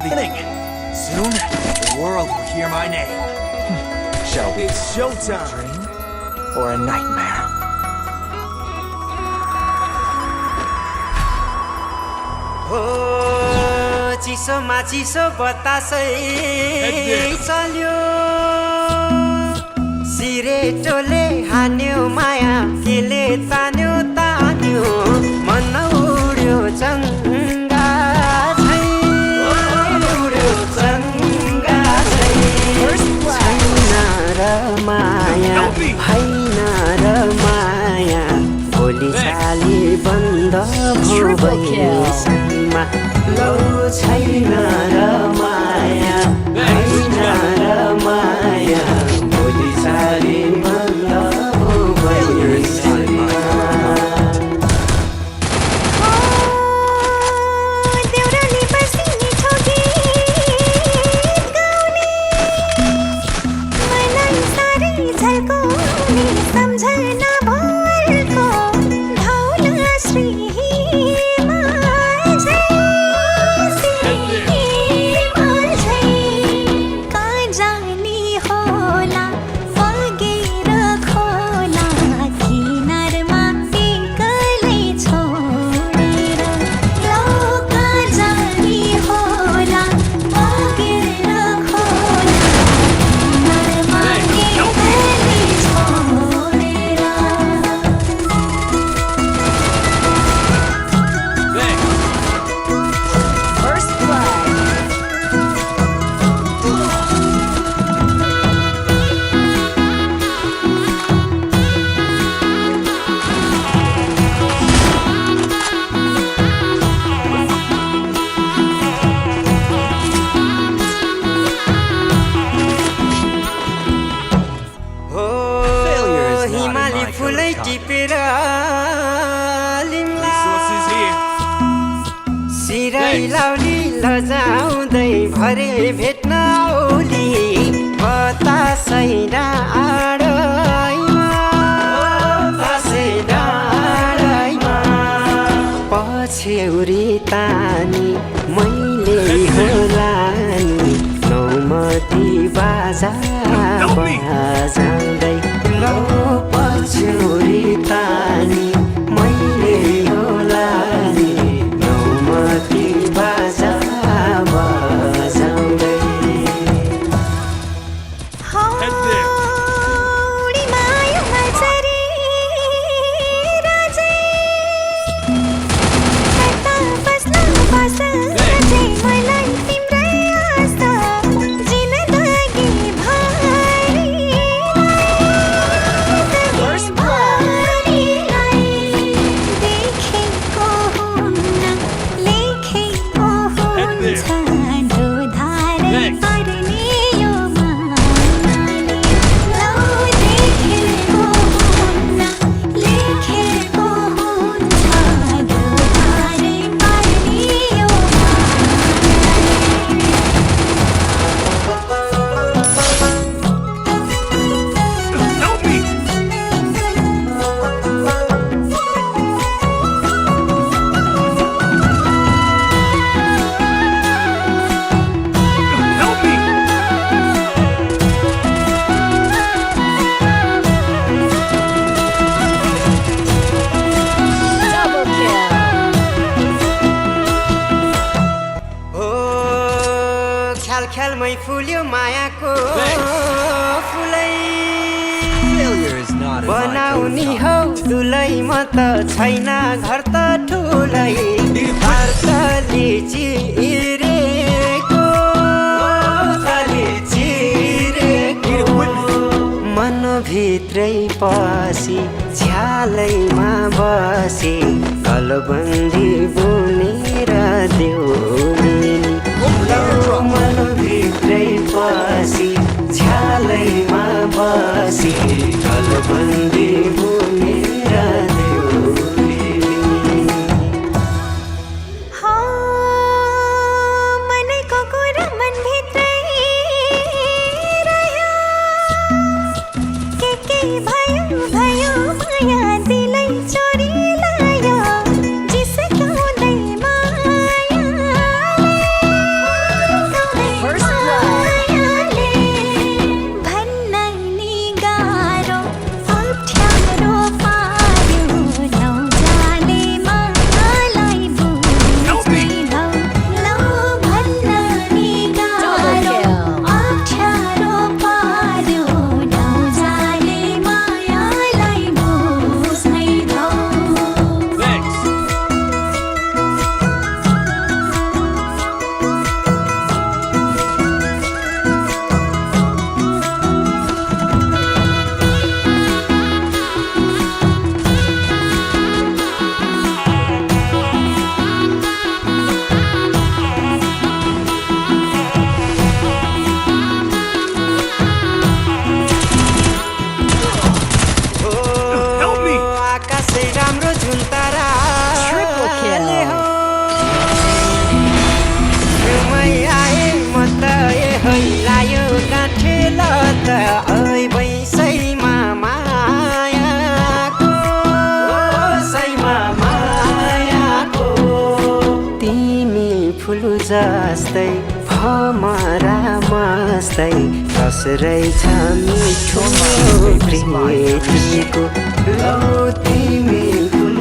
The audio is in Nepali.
beginning. Soon, the world will hear my name. Shall we? It's showtime. A dream or a nightmare? Oh, चिसोमा चिसो बतासै चल्यो सिरेटोले हान्यो माया केले तान्यो तान्यो मन उड्यो चङ्गा छै उड्यो चङ्गा छैन र माया होइन र माया भोलि चाली बन्द भइसैमा लौ छैन र माया होइन र माया भोलि चाली बन्द भइसैमा लाउली लजाउँदै भरे भेट्न औली बतासै डाँडैमा पछ्यौरी तानी मैले होला नि नौमती बाजा बजाउँदै लौ पछ्यौरी तानी मैले होला नि नौमती बाजा बजाउँदै ख्यालमै फुल्यो मायाको फुलै बनाउनी हौ दुलै म त छैन घर त ठुलै अर्कले चिरेको मनभित्रै पसी झ्यालैमा बसी गलबन्दी बुनेर देउनी मनभित्रै पसी झ्यालैमा बसी गलबन्दी बुनेर देउनी मनैको कुरा मनभित्रै रह्यो के भयो भयो माया दिलै चोरी लायो जिस्काउँदै मायाले जस्तै भमरा मस्तै रस रहेछ मिठो प्रीतिको लौ तिमी फुल